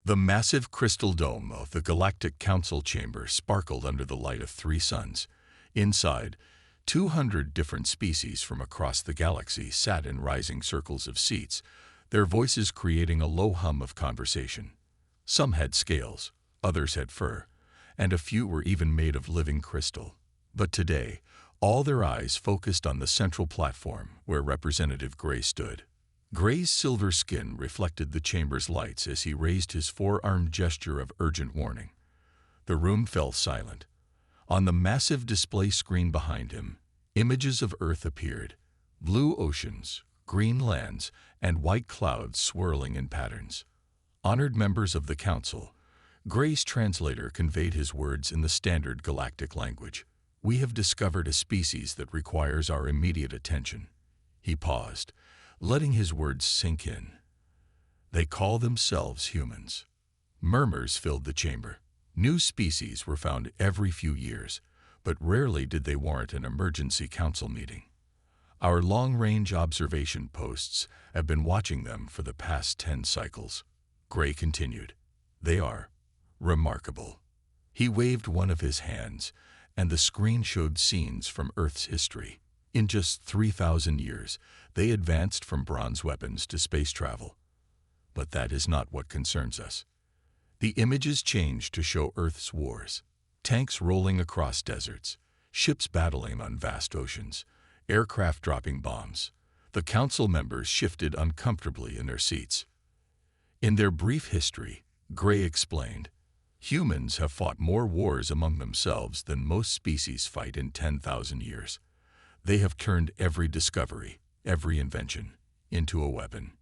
The massive crystal dome of the Galactic Council chamber sparkled under the light of three suns. Inside, 200 different species from across the galaxy sat in rising circles of seats, their voices creating a low hum of conversation. Some had scales, others had fur, and a few were even made of living crystal. But today, all their eyes focused on the central platform where Representative Gray stood. Gray's silver skin reflected the chamber's lights as he raised his four-armed gesture of urgent warning. The room fell silent. On the massive display screen behind him, images of Earth appeared, blue oceans, green lands, and white clouds swirling in patterns. Honored members of the Council, Gray's translator conveyed his words in the standard galactic language. We have discovered a species that requires our immediate attention. He paused, letting his words sink in. They call themselves humans. Murmurs filled the chamber. New species were found every few years, but rarely did they warrant an emergency council meeting. Our long-range observation posts have been watching them for the past 10 cycles. Gray continued. They are remarkable. He waved one of his hands, and the screen showed scenes from Earth's history. In just 3,000 years, they advanced from bronze weapons to space travel. But that is not what concerns us. The images changed to show Earth's wars. Tanks rolling across deserts, ships battling on vast oceans, aircraft dropping bombs. The council members shifted uncomfortably in their seats. In their brief history, Gray explained, humans have fought more wars among themselves than most species fight in 10,000 years. They have turned every discovery, every invention, into a weapon.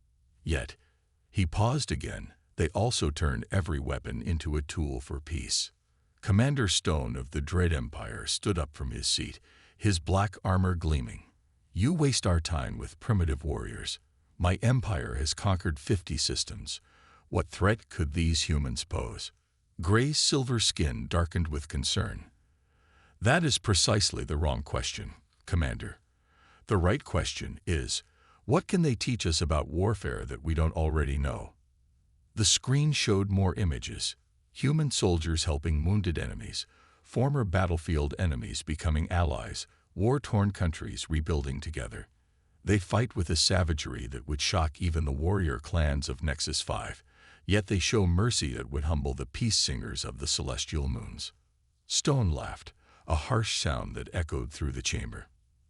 Yet, he paused again, they also turned every weapon into a tool for peace. Commander Stone of the Dread Empire stood up from his seat, his black armor gleaming. You waste our time with primitive warriors. My empire has conquered 50 systems. What threat could these humans pose? Gray's silver skin darkened with concern. That is precisely the wrong question, Commander. The right question is, what can they teach us about warfare that we don't already know? The screen showed more images, human soldiers helping wounded enemies, former battlefield enemies becoming allies, war-torn countries rebuilding together. They fight with a savagery that would shock even the warrior clans of Nexus 5, yet they show mercy that would humble the peace singers of the celestial moons. Stone laughed, a harsh sound that echoed through the chamber.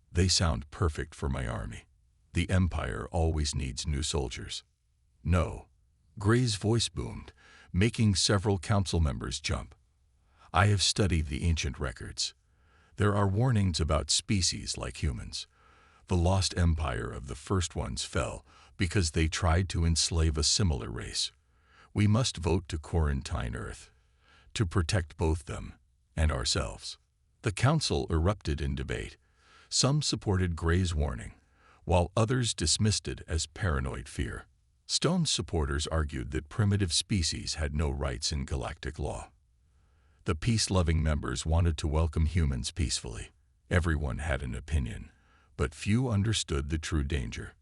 They sound perfect for my army. The Empire always needs new soldiers. No. Gray's voice boomed, making several council members jump. I have studied the ancient records. There are warnings about species like humans. The lost empire of the first ones fell because they tried to enslave a similar race. We must vote to quarantine Earth, to protect both them and ourselves. The council erupted in debate. Some supported Gray's warning, while others dismissed it as paranoid fear. Stone's supporters argued that primitive species had no rights in galactic law. The peace-loving members wanted to welcome humans peacefully. Everyone had an opinion, but few understood the true danger.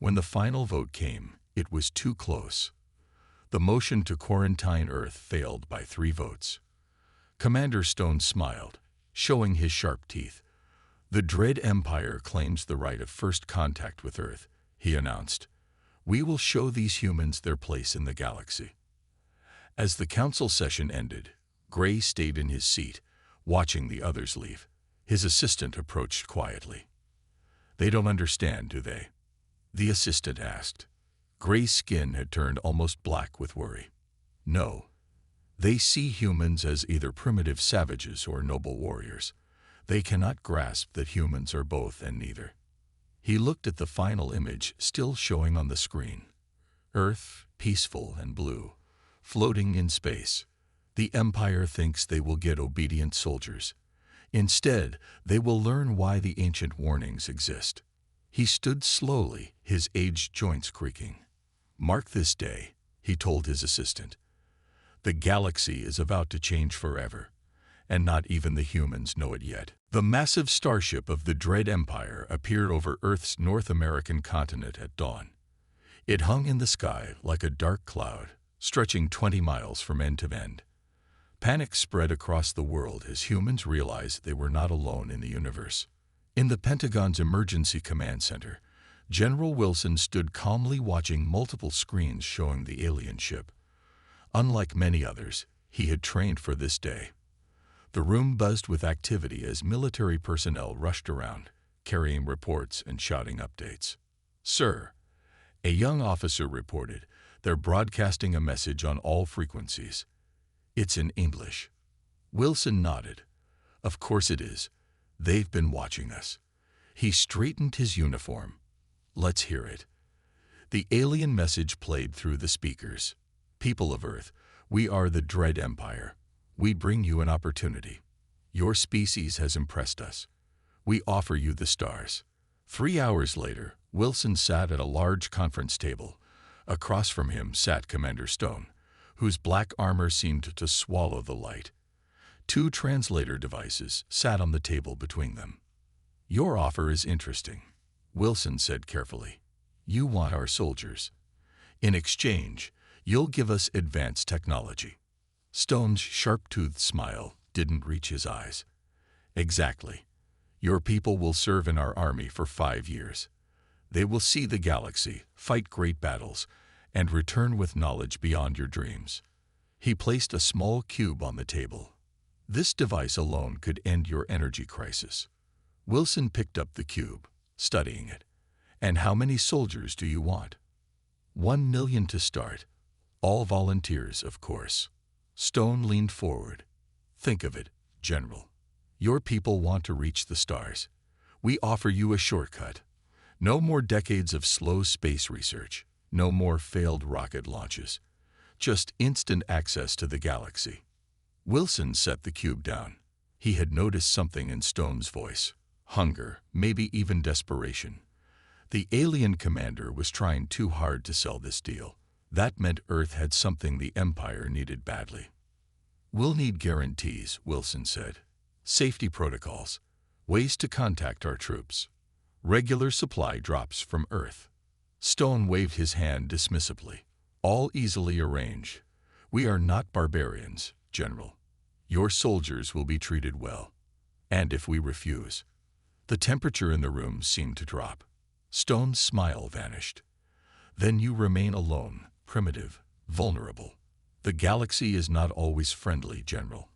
When the final vote came, it was too close. The motion to quarantine Earth failed by 3 votes. Commander Stone smiled, showing his sharp teeth. The Dread Empire claims the right of first contact with Earth, he announced. We will show these humans their place in the galaxy. As the council session ended, Gray stayed in his seat, watching the others leave. His assistant approached quietly. They don't understand, do they? The assistant asked. Gray's skin had turned almost black with worry. No. They see humans as either primitive savages or noble warriors. They cannot grasp that humans are both and neither. He looked at the final image still showing on the screen. Earth, peaceful and blue, floating in space. The Empire thinks they will get obedient soldiers. Instead, they will learn why the ancient warnings exist. He stood slowly, his aged joints creaking. Mark this day, he told his assistant. The galaxy is about to change forever, and not even the humans know it yet. The massive starship of the Dread Empire appeared over Earth's North American continent at dawn. It hung in the sky like a dark cloud, stretching 20 miles from end to end. Panic spread across the world as humans realized they were not alone in the universe. In the Pentagon's Emergency Command Center, General Wilson stood calmly watching multiple screens showing the alien ship. Unlike many others, he had trained for this day. The room buzzed with activity as military personnel rushed around, carrying reports and shouting updates. "Sir," a young officer reported, "they're broadcasting a message on all frequencies. It's in English." Wilson nodded. "Of course it is. They've been watching us." He straightened his uniform. "Let's hear it." The alien message played through the speakers. "People of Earth, we are the Dread Empire. We bring you an opportunity. Your species has impressed us. We offer you the stars." 3 hours later, Wilson sat at a large conference table. Across from him sat Commander Stone, whose black armor seemed to swallow the light. 2 translator devices sat on the table between them. "Your offer is interesting," Wilson said carefully. "You want our soldiers. In exchange, you'll give us advanced technology." Stone's sharp-toothed smile didn't reach his eyes. "Exactly. Your people will serve in our army for 5 years. They will see the galaxy, fight great battles, and return with knowledge beyond your dreams." He placed a small cube on the table. "This device alone could end your energy crisis." Wilson picked up the cube, studying it. "And how many soldiers do you want?" 1 million to start. All volunteers, of course." Stone leaned forward. "Think of it, General. Your people want to reach the stars. We offer you a shortcut. No more decades of slow space research. No more failed rocket launches. Just instant access to the galaxy." Wilson set the cube down. He had noticed something in Stone's voice. Hunger, maybe even desperation. The alien commander was trying too hard to sell this deal. That meant Earth had something the Empire needed badly. "We'll need guarantees," Wilson said. "Safety protocols. Ways to contact our troops. Regular supply drops from Earth." Stone waved his hand dismissively. "All easily arranged. We are not barbarians, General. Your soldiers will be treated well. And if we refuse..." The temperature in the room seemed to drop. Stone's smile vanished. "Then you remain alone, primitive, vulnerable. The galaxy is not always friendly, General.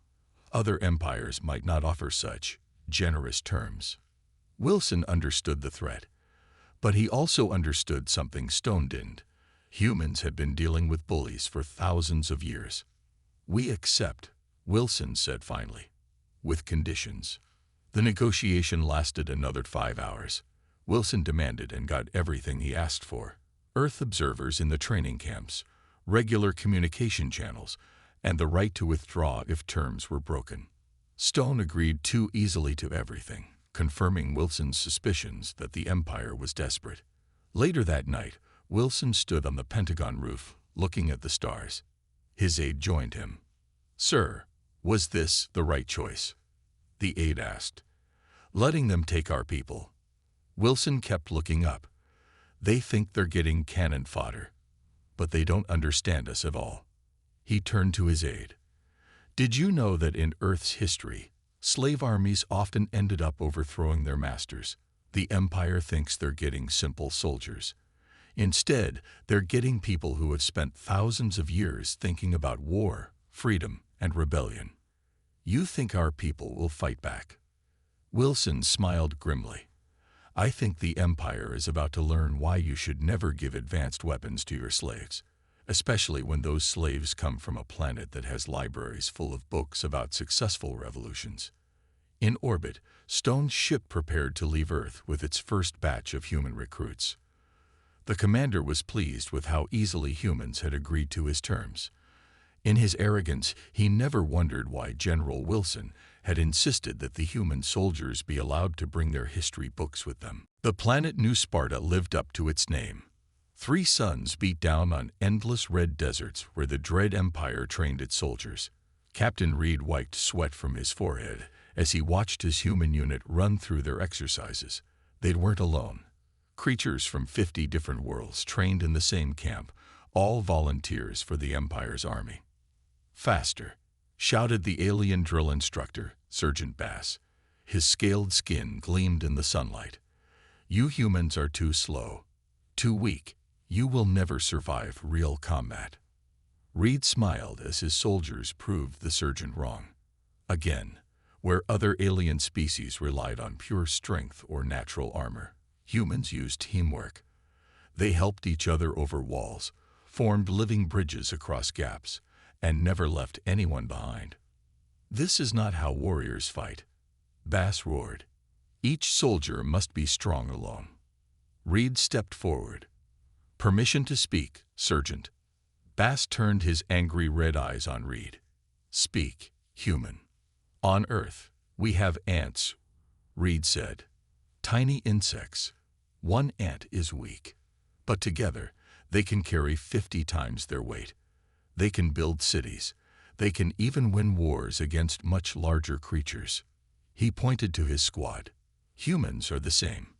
Other empires might not offer such generous terms." Wilson understood the threat, but he also understood something Stone didn't. Humans had been dealing with bullies for thousands of years. "We accept," Wilson said finally, "with conditions." The negotiation lasted another 5 hours. Wilson demanded and got everything he asked for: Earth observers in the training camps, regular communication channels, and the right to withdraw if terms were broken. Stone agreed too easily to everything, confirming Wilson's suspicions that the Empire was desperate. Later that night, Wilson stood on the Pentagon roof, looking at the stars. His aide joined him. "Sir, was this the right choice?" the aide asked. "Letting them take our people." Wilson kept looking up. "They think they're getting cannon fodder, but they don't understand us at all." He turned to his aide. "Did you know that in Earth's history, slave armies often ended up overthrowing their masters? The Empire thinks they're getting simple soldiers. Instead, they're getting people who have spent thousands of years thinking about war, freedom, and rebellion. You think our people will fight back?" Wilson smiled grimly. "I think the Empire is about to learn why you should never give advanced weapons to your slaves, especially when those slaves come from a planet that has libraries full of books about successful revolutions." In orbit, Stone's ship prepared to leave Earth with its first batch of human recruits. The commander was pleased with how easily humans had agreed to his terms. In his arrogance, he never wondered why General Wilson had insisted that the human soldiers be allowed to bring their history books with them. The planet New Sparta lived up to its name. 3 suns beat down on endless red deserts where the Dread Empire trained its soldiers. Captain Reed wiped sweat from his forehead as he watched his human unit run through their exercises. They weren't alone. Creatures from 50 different worlds trained in the same camp, all volunteers for the Empire's army. "Faster!" shouted the alien drill instructor, Sergeant Bass. His scaled skin gleamed in the sunlight. "You humans are too slow, too weak. You will never survive real combat." Reed smiled as his soldiers proved the sergeant wrong. Again, where other alien species relied on pure strength or natural armor, humans used teamwork. They helped each other over walls, formed living bridges across gaps, and never left anyone behind. "This is not how warriors fight," Bass roared. "Each soldier must be strong alone." Reed stepped forward. "Permission to speak, Sergeant." Bass turned his angry red eyes on Reed. "Speak, human." "On Earth, we have ants," Reed said. "Tiny insects. One ant is weak, but together they can carry 50 times their weight. They can build cities. They can even win wars against much larger creatures." He pointed to his squad. "Humans are the same.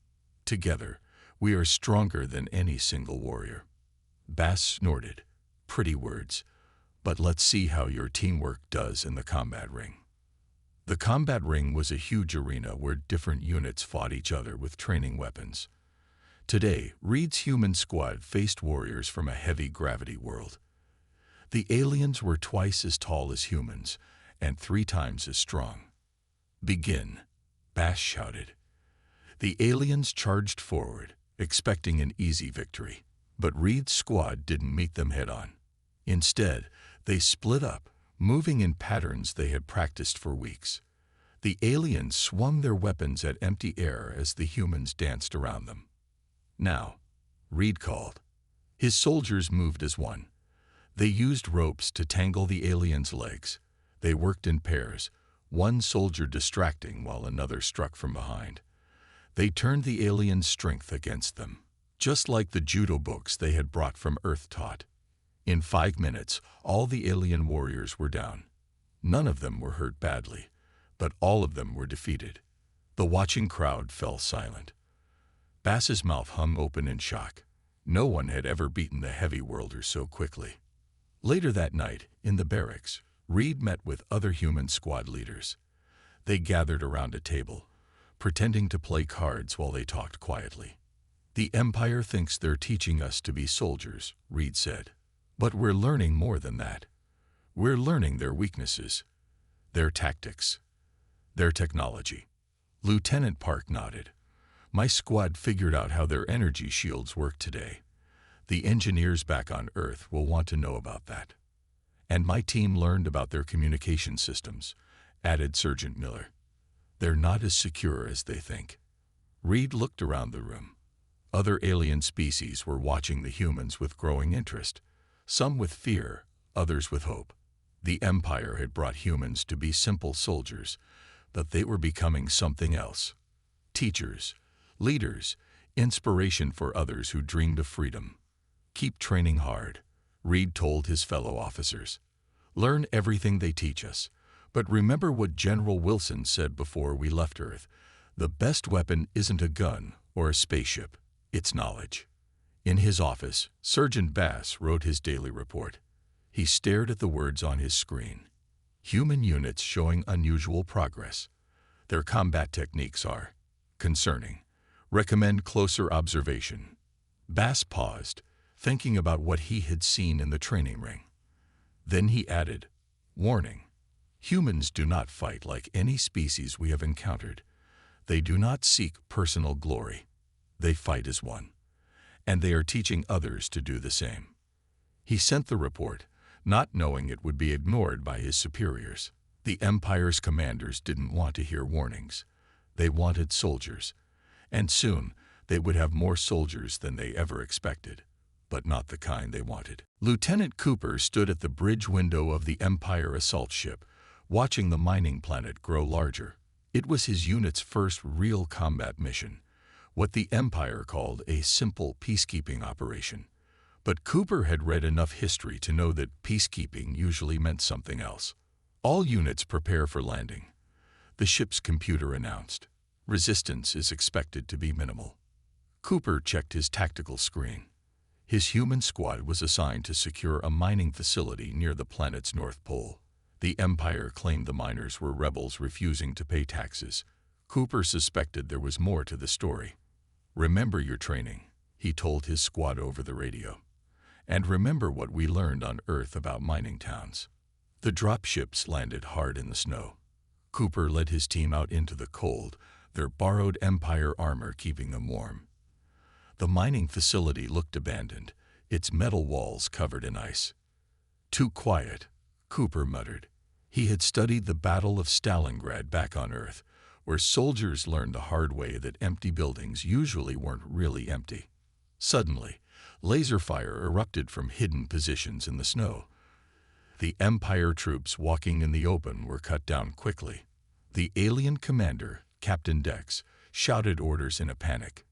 Together, we are stronger than any single warrior." Bass snorted. "Pretty words, but let's see how your teamwork does in the combat ring." The combat ring was a huge arena where different units fought each other with training weapons. Today, Reed's human squad faced warriors from a heavy gravity world. The aliens were twice as tall as humans and 3 times as strong. "Begin," Bass shouted. The aliens charged forward, expecting an easy victory. But Reed's squad didn't meet them head-on. Instead, they split up, moving in patterns they had practiced for weeks. The aliens swung their weapons at empty air as the humans danced around them. "Now," Reed called. His soldiers moved as one. They used ropes to tangle the aliens' legs. They worked in pairs, one soldier distracting while another struck from behind. They turned the aliens' strength against them, just like the judo books they had brought from Earth taught. In 5 minutes, all the alien warriors were down. None of them were hurt badly, but all of them were defeated. The watching crowd fell silent. Bass's mouth hung open in shock. No one had ever beaten the heavy worlders so quickly. Later that night, in the barracks, Reed met with other human squad leaders. They gathered around a table, pretending to play cards while they talked quietly. "The Empire thinks they're teaching us to be soldiers," Reed said. "But we're learning more than that. We're learning their weaknesses, their tactics, their technology." Lieutenant Park nodded. "My squad figured out how their energy shields work today. The engineers back on Earth will want to know about that. And my team learned about their communication systems," added Sergeant Miller. "They're not as secure as they think." Reed looked around the room. Other alien species were watching the humans with growing interest, some with fear, others with hope. The Empire had brought humans to be simple soldiers, but they were becoming something else. Teachers, leaders, inspiration for others who dreamed of freedom. "Keep training hard," Reed told his fellow officers. "Learn everything they teach us. But remember what General Wilson said before we left Earth. The best weapon isn't a gun or a spaceship. It's knowledge." In his office, Sergeant Bass wrote his daily report. He stared at the words on his screen. "Human units showing unusual progress. Their combat techniques are concerning. Recommend closer observation." Bass paused, thinking about what he had seen in the training ring. Then he added, "Warning. Humans do not fight like any species we have encountered. They do not seek personal glory. They fight as one. And they are teaching others to do the same." He sent the report, not knowing it would be ignored by his superiors. The Empire's commanders didn't want to hear warnings. They wanted soldiers. And soon, they would have more soldiers than they ever expected, but not the kind they wanted. Lieutenant Cooper stood at the bridge window of the Empire assault ship, watching the mining planet grow larger. It was his unit's first real combat mission, what the Empire called a simple peacekeeping operation. But Cooper had read enough history to know that peacekeeping usually meant something else. "All units prepare for landing," the ship's computer announced. "Resistance is expected to be minimal." Cooper checked his tactical screen. His human squad was assigned to secure a mining facility near the planet's North Pole. The Empire claimed the miners were rebels refusing to pay taxes. Cooper suspected there was more to the story. "Remember your training," he told his squad over the radio. "And remember what we learned on Earth about mining towns." The dropships landed hard in the snow. Cooper led his team out into the cold, their borrowed Empire armor keeping them warm. The mining facility looked abandoned, its metal walls covered in ice. "Too quiet," Cooper muttered. He had studied the Battle of Stalingrad back on Earth, where soldiers learned the hard way that empty buildings usually weren't really empty. Suddenly, laser fire erupted from hidden positions in the snow. The Empire troops walking in the open were cut down quickly. The alien commander, Captain Dex, shouted orders in a panic.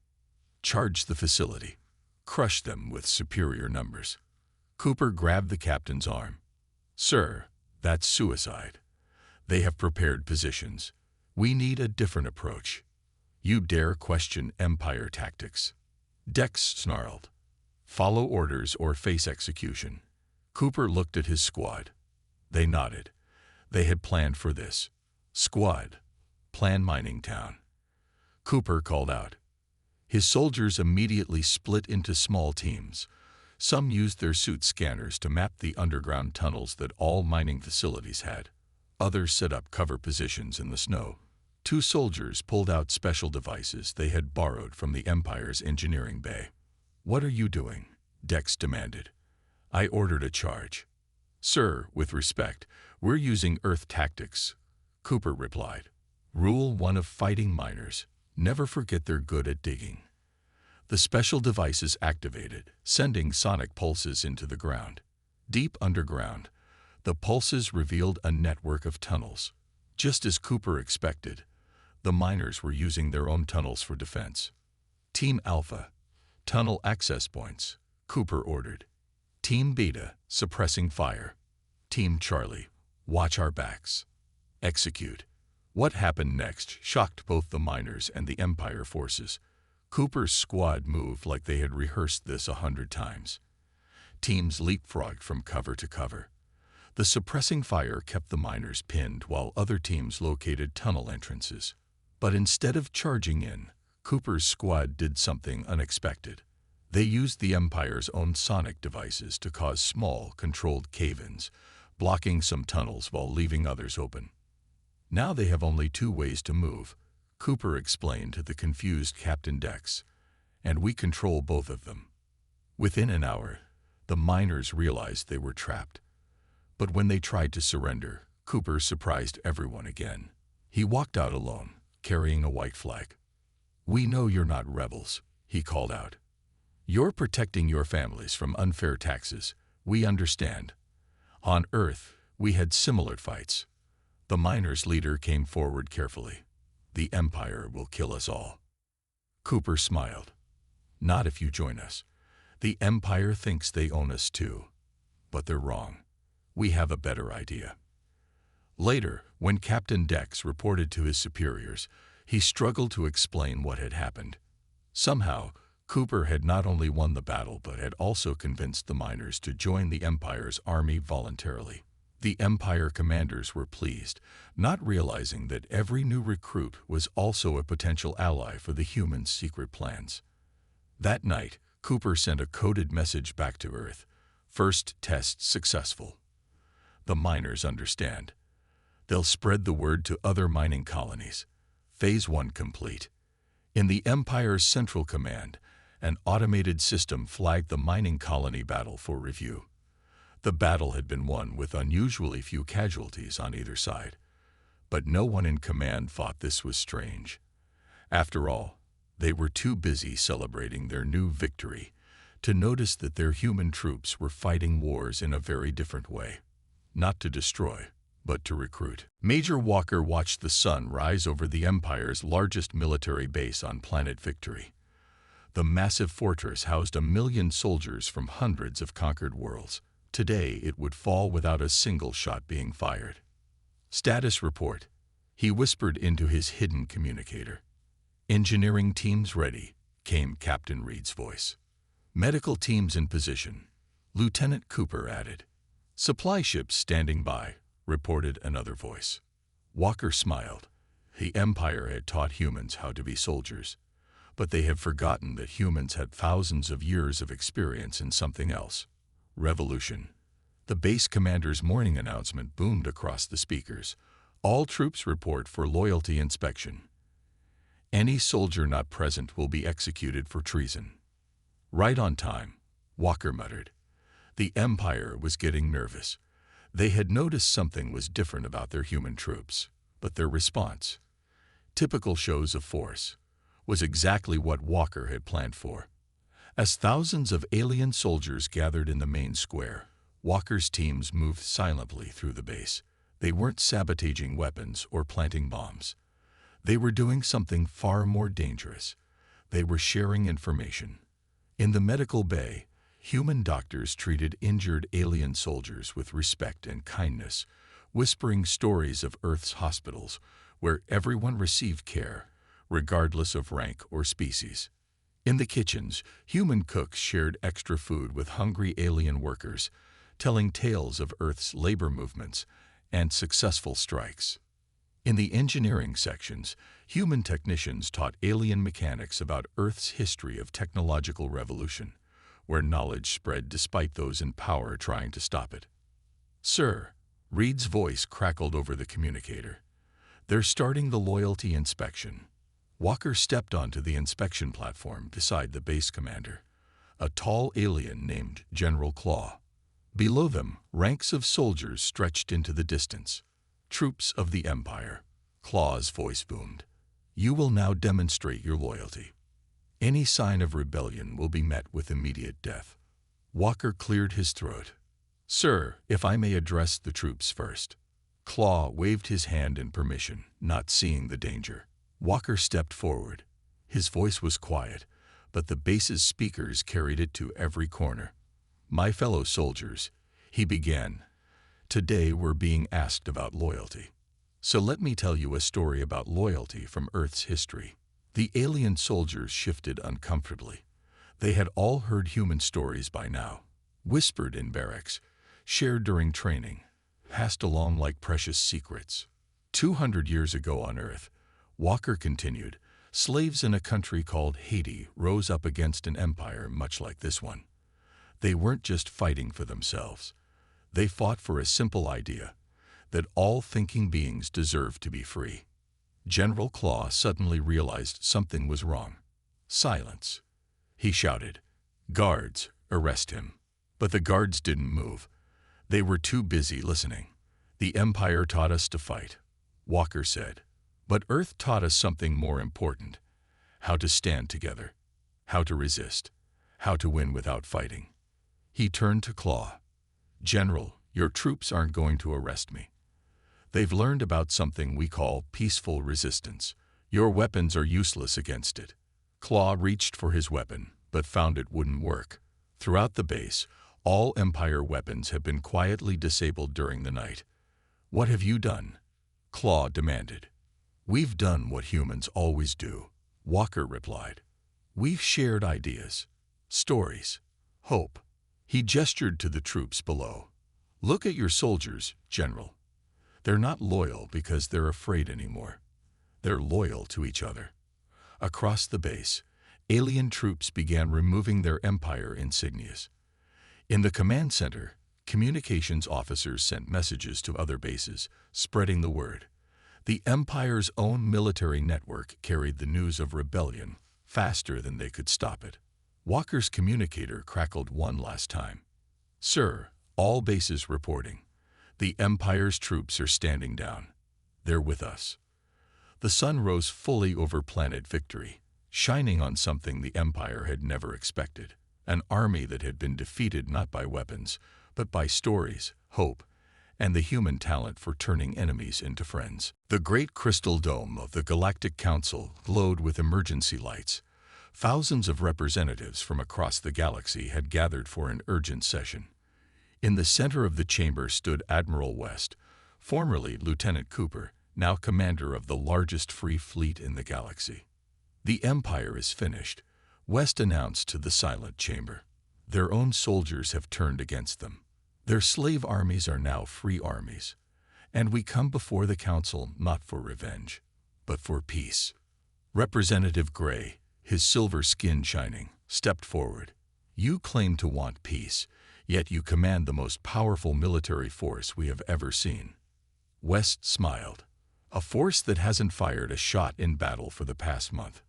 "Charge the facility. Crush them with superior numbers." Cooper grabbed the captain's arm. "Sir, that's suicide. They have prepared positions. We need a different approach. You dare question Empire tactics?" Dex snarled. "Follow orders or face execution." Cooper looked at his squad. They nodded. They had planned for this. "Squad, plan mining town." Cooper called out. His soldiers immediately split into small teams. Some used their suit scanners to map the underground tunnels that all mining facilities had. Others set up cover positions in the snow. 2 soldiers pulled out special devices they had borrowed from the Empire's engineering bay. "What are you doing?" Dex demanded. "I ordered a charge." "Sir, with respect, we're using Earth tactics," Cooper replied. "Rule 1 of fighting miners: never forget they're good at digging." The special devices activated, sending sonic pulses into the ground. Deep underground, the pulses revealed a network of tunnels. Just as Cooper expected, the miners were using their own tunnels for defense. "Team Alpha, tunnel access points," Cooper ordered. "Team Beta, suppressing fire. Team Charlie, watch our backs. Execute." What happened next shocked both the miners and the Empire forces. Cooper's squad moved like they had rehearsed this 100 times. Teams leapfrogged from cover to cover. The suppressing fire kept the miners pinned while other teams located tunnel entrances. But instead of charging in, Cooper's squad did something unexpected. They used the Empire's own sonic devices to cause small, controlled cave-ins, blocking some tunnels while leaving others open. "Now they have only 2 ways to move," Cooper explained to the confused Captain Dex, "and we control both of them." Within an hour, the miners realized they were trapped. But when they tried to surrender, Cooper surprised everyone again. He walked out alone, carrying a white flag. "We know you're not rebels," he called out. "You're protecting your families from unfair taxes. We understand. On Earth, we had similar fights." The miners' leader came forward carefully. "The Empire will kill us all." Cooper smiled. "Not if you join us. The Empire thinks they own us too. But they're wrong. We have a better idea." Later, when Captain Dex reported to his superiors, he struggled to explain what had happened. Somehow, Cooper had not only won the battle but had also convinced the miners to join the Empire's army voluntarily. The Empire commanders were pleased, not realizing that every new recruit was also a potential ally for the humans' secret plans. That night, Cooper sent a coded message back to Earth. "First test successful. The miners understand. They'll spread the word to other mining colonies. Phase 1 complete." In the Empire's Central Command, an automated system flagged the mining colony battle for review. The battle had been won with unusually few casualties on either side. But no one in command thought this was strange. After all, they were too busy celebrating their new victory to notice that their human troops were fighting wars in a very different way. Not to destroy, but to recruit. Major Walker watched the sun rise over the Empire's largest military base on planet Victory. The massive fortress housed 1 million soldiers from hundreds of conquered worlds. Today, it would fall without a single shot being fired. "Status report," he whispered into his hidden communicator. "Engineering teams ready," came Captain Reed's voice. Medical teams in position, Lieutenant Cooper added. Supply ships standing by, reported another voice. Walker smiled. The Empire had taught humans how to be soldiers, but they had forgotten that humans had thousands of years of experience in something else. Revolution. The base commander's morning announcement boomed across the speakers. All troops report for loyalty inspection. Any soldier not present will be executed for treason. Right on time, Walker muttered. The Empire was getting nervous. They had noticed something was different about their human troops, but their response, typical shows of force, was exactly what Walker had planned for. As thousands of alien soldiers gathered in the main square, Walker's teams moved silently through the base. They weren't sabotaging weapons or planting bombs. They were doing something far more dangerous. They were sharing information. In the medical bay, human doctors treated injured alien soldiers with respect and kindness, whispering stories of Earth's hospitals where everyone received care, regardless of rank or species. In the kitchens, human cooks shared extra food with hungry alien workers, telling tales of Earth's labor movements and successful strikes. In the engineering sections, human technicians taught alien mechanics about Earth's history of technological revolution, where knowledge spread despite those in power trying to stop it. Sir, Reed's voice crackled over the communicator. They're starting the loyalty inspection. Walker stepped onto the inspection platform beside the base commander, a tall alien named General Claw. Below them, ranks of soldiers stretched into the distance. Troops of the Empire. Claw's voice boomed. You will now demonstrate your loyalty. Any sign of rebellion will be met with immediate death. Walker cleared his throat. Sir, if I may address the troops first. Claw waved his hand in permission, not seeing the danger. Walker stepped forward. His voice was quiet, but the base's speakers carried it to every corner. My fellow soldiers, he began. Today we're being asked about loyalty. So let me tell you a story about loyalty from Earth's history. The alien soldiers shifted uncomfortably. They had all heard human stories by now, whispered in barracks, shared during training, passed along like precious secrets. 200 years ago on Earth, Walker continued, slaves in a country called Haiti rose up against an empire much like this one. They weren't just fighting for themselves. They fought for a simple idea, that all thinking beings deserve to be free. General Claw suddenly realized something was wrong. Silence. He shouted, Guards, arrest him. But the guards didn't move. They were too busy listening. The Empire taught us to fight, Walker said. But Earth taught us something more important. How to stand together. How to resist. How to win without fighting. He turned to Claw. General, your troops aren't going to arrest me. They've learned about something we call peaceful resistance. Your weapons are useless against it. Claw reached for his weapon, but found it wouldn't work. Throughout the base, all Empire weapons have been quietly disabled during the night. What have you done? Claw demanded. We've done what humans always do, Walker replied. We've shared ideas, stories, hope. He gestured to the troops below. Look at your soldiers, General. They're not loyal because they're afraid anymore. They're loyal to each other. Across the base, alien troops began removing their Empire insignias. In the command center, communications officers sent messages to other bases, spreading the word. The Empire's own military network carried the news of rebellion faster than they could stop it. Walker's communicator crackled one last time. Sir, all bases reporting. The Empire's troops are standing down. They're with us. The sun rose fully over planet Victory, shining on something the Empire had never expected. An army that had been defeated not by weapons, but by stories, hope, and the human talent for turning enemies into friends. The great crystal dome of the Galactic Council glowed with emergency lights. Thousands of representatives from across the galaxy had gathered for an urgent session. In the center of the chamber stood Admiral West, formerly Lieutenant Cooper, now commander of the largest free fleet in the galaxy. The Empire is finished, West announced to the silent chamber. Their own soldiers have turned against them. Their slave armies are now free armies. And we come before the council not for revenge, but for peace. Representative Gray, his silver skin shining, stepped forward. You claim to want peace, yet you command the most powerful military force we have ever seen. West smiled. A force that hasn't fired a shot in battle for the past month.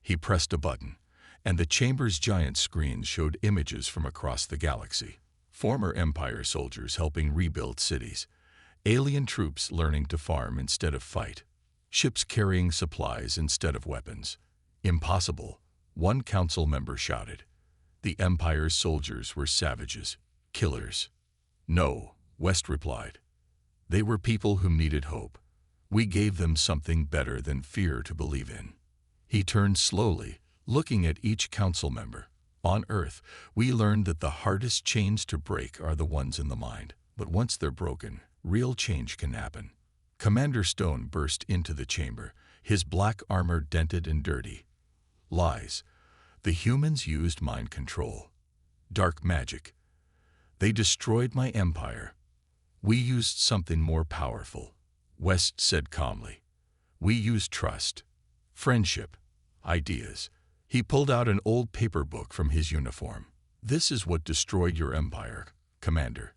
He pressed a button, and the chamber's giant screens showed images from across the galaxy. Former Empire soldiers helping rebuild cities. Alien troops learning to farm instead of fight. Ships carrying supplies instead of weapons. Impossible, one council member shouted. The Empire's soldiers were savages, killers. No, West replied. They were people who needed hope. We gave them something better than fear to believe in. He turned slowly, looking at each council member. On Earth, we learned that the hardest chains to break are the ones in the mind. But once they're broken, real change can happen. Commander Stone burst into the chamber, his black armor dented and dirty. Lies. The humans used mind control. Dark magic. They destroyed my empire. We used something more powerful, West said calmly. We used trust, friendship, ideas. He pulled out an old paper book from his uniform. This is what destroyed your empire, Commander.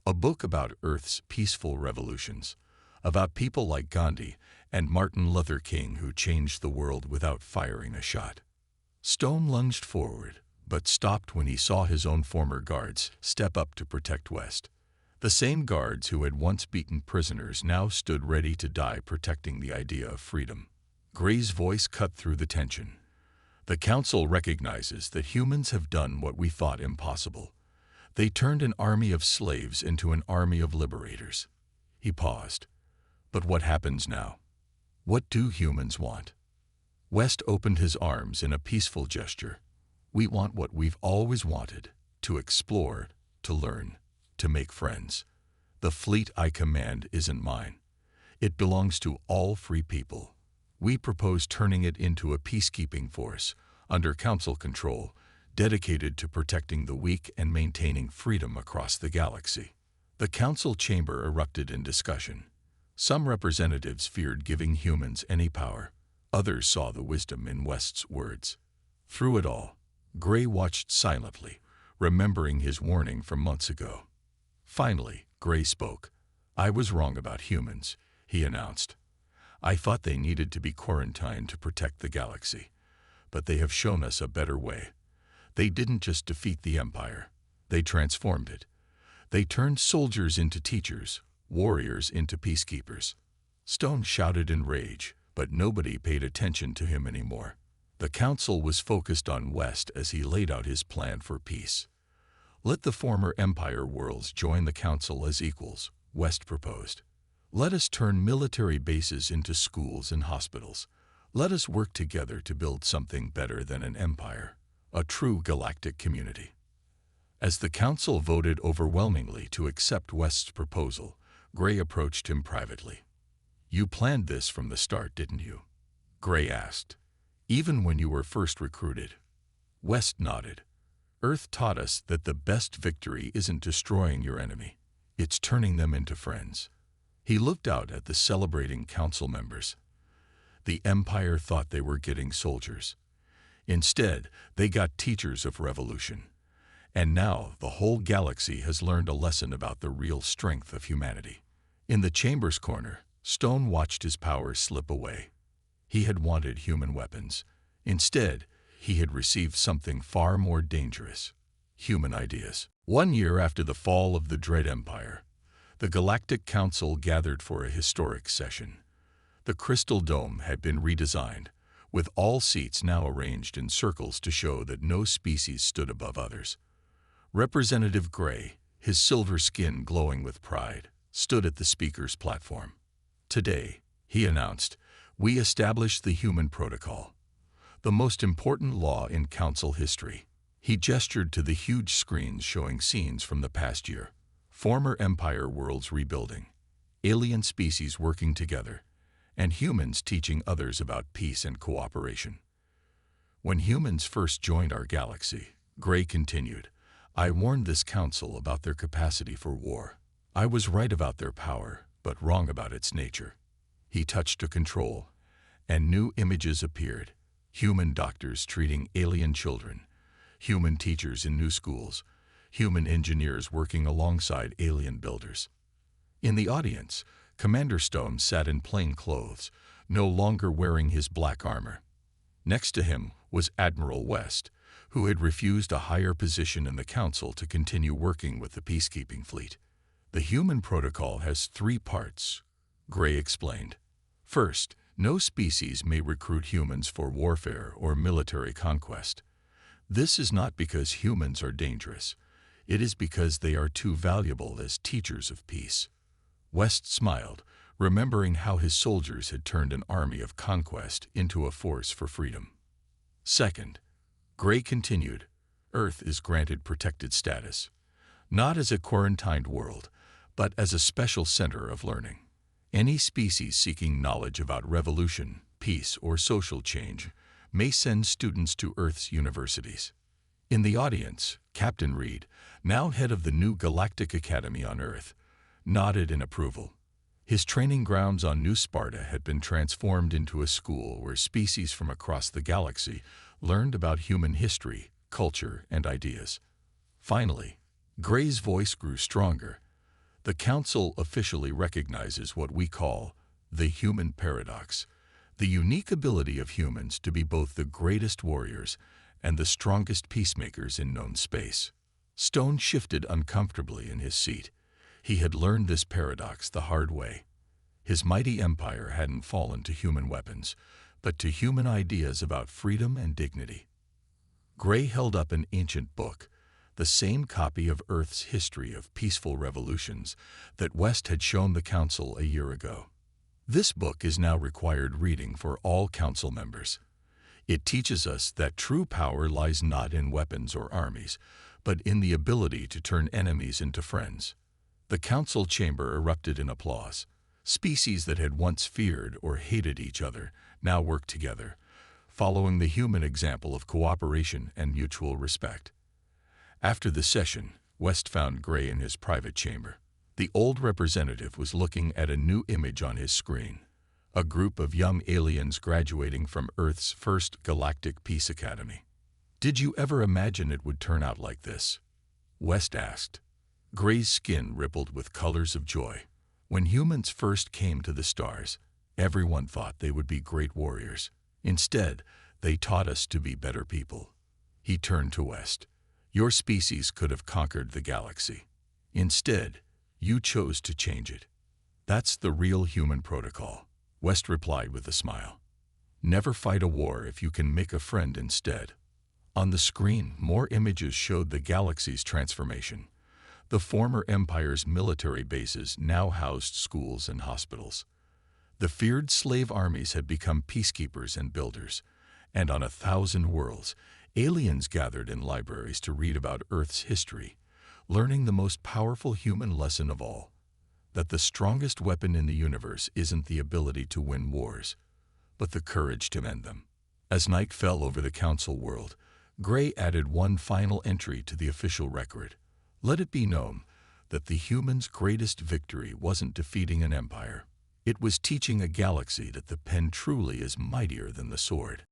A book about Earth's peaceful revolutions, about people like Gandhi and Martin Luther King who changed the world without firing a shot. Stone lunged forward, but stopped when he saw his own former guards step up to protect West. The same guards who had once beaten prisoners now stood ready to die protecting the idea of freedom. Gray's voice cut through the tension. The Council recognizes that humans have done what we thought impossible. They turned an army of slaves into an army of liberators. He paused. But what happens now? What do humans want? West opened his arms in a peaceful gesture. We want what we've always wanted, to explore, to learn, to make friends. The fleet I command isn't mine. It belongs to all free people. We propose turning it into a peacekeeping force, under Council control, dedicated to protecting the weak and maintaining freedom across the galaxy. The Council chamber erupted in discussion. Some representatives feared giving humans any power. Others saw the wisdom in West's words. Through it all, Gray watched silently, remembering his warning from months ago. Finally, Gray spoke. I was wrong about humans, he announced. I thought they needed to be quarantined to protect the galaxy. But they have shown us a better way. They didn't just defeat the Empire. They transformed it. They turned soldiers into teachers, warriors into peacekeepers. Stone shouted in rage, but nobody paid attention to him anymore. The Council was focused on West as he laid out his plan for peace. Let the former Empire worlds join the Council as equals, West proposed. Let us turn military bases into schools and hospitals. Let us work together to build something better than an empire, a true galactic community. As the Council voted overwhelmingly to accept West's proposal, Gray approached him privately. You planned this from the start, didn't you? Gray asked. Even when you were first recruited. West nodded. Earth taught us that the best victory isn't destroying your enemy. It's turning them into friends. He looked out at the celebrating council members. The Empire thought they were getting soldiers. Instead, they got teachers of revolution. And now the whole galaxy has learned a lesson about the real strength of humanity. In the chamber's corner, Stone watched his powers slip away. He had wanted human weapons. Instead, he had received something far more dangerous: human ideas. 1 year after the fall of the Dread Empire, the Galactic Council gathered for a historic session. The Crystal Dome had been redesigned, with all seats now arranged in circles to show that no species stood above others. Representative Gray, his silver skin glowing with pride, stood at the speaker's platform. Today, he announced, we established the Human Protocol, the most important law in Council history. He gestured to the huge screens showing scenes from the past year. Former Empire worlds rebuilding, alien species working together, and humans teaching others about peace and cooperation. When humans first joined our galaxy, Gray continued, I warned this council about their capacity for war. I was right about their power, but wrong about its nature. He touched a control, and new images appeared. Human doctors treating alien children, human teachers in new schools, human engineers working alongside alien builders. In the audience, Commander Stone sat in plain clothes, no longer wearing his black armor. Next to him was Admiral West, who had refused a higher position in the council to continue working with the peacekeeping fleet. The human protocol has 3 parts, Gray explained. First, no species may recruit humans for warfare or military conquest. This is not because humans are dangerous. It is because they are too valuable as teachers of peace. West smiled, remembering how his soldiers had turned an army of conquest into a force for freedom. Second, Gray continued, Earth is granted protected status, not as a quarantined world, but as a special center of learning. Any species seeking knowledge about revolution, peace, or social change may send students to Earth's universities. In the audience, Captain Reed, now head of the new Galactic Academy on Earth, nodded in approval. His training grounds on New Sparta had been transformed into a school where species from across the galaxy learned about human history, culture, and ideas. Finally, Gray's voice grew stronger. The Council officially recognizes what we call the human paradox, the unique ability of humans to be both the greatest warriors and the strongest peacemakers in known space. Stone shifted uncomfortably in his seat. He had learned this paradox the hard way. His mighty empire hadn't fallen to human weapons, but to human ideas about freedom and dignity. Gray held up an ancient book, the same copy of Earth's history of peaceful revolutions that West had shown the Council a year ago. This book is now required reading for all Council members. It teaches us that true power lies not in weapons or armies, but in the ability to turn enemies into friends. The Council chamber erupted in applause. Species that had once feared or hated each other now worked together, following the human example of cooperation and mutual respect. After the session, West found Gray in his private chamber. The old representative was looking at a new image on his screen, a group of young aliens graduating from Earth's first Galactic Peace Academy. "Did you ever imagine it would turn out like this?" West asked. Gray's skin rippled with colors of joy. When humans first came to the stars, everyone thought they would be great warriors. Instead, they taught us to be better people. He turned to West. Your species could have conquered the galaxy. Instead, you chose to change it. That's the real human protocol, West replied with a smile. Never fight a war if you can make a friend instead. On the screen, more images showed the galaxy's transformation. The former empire's military bases now housed schools and hospitals. The feared slave armies had become peacekeepers and builders, and on 1,000 worlds, aliens gathered in libraries to read about Earth's history, learning the most powerful human lesson of all, that the strongest weapon in the universe isn't the ability to win wars, but the courage to end them. As night fell over the Council world, Gray added one final entry to the official record. Let it be known that the humans' greatest victory wasn't defeating an empire. It was teaching a galaxy that the pen truly is mightier than the sword.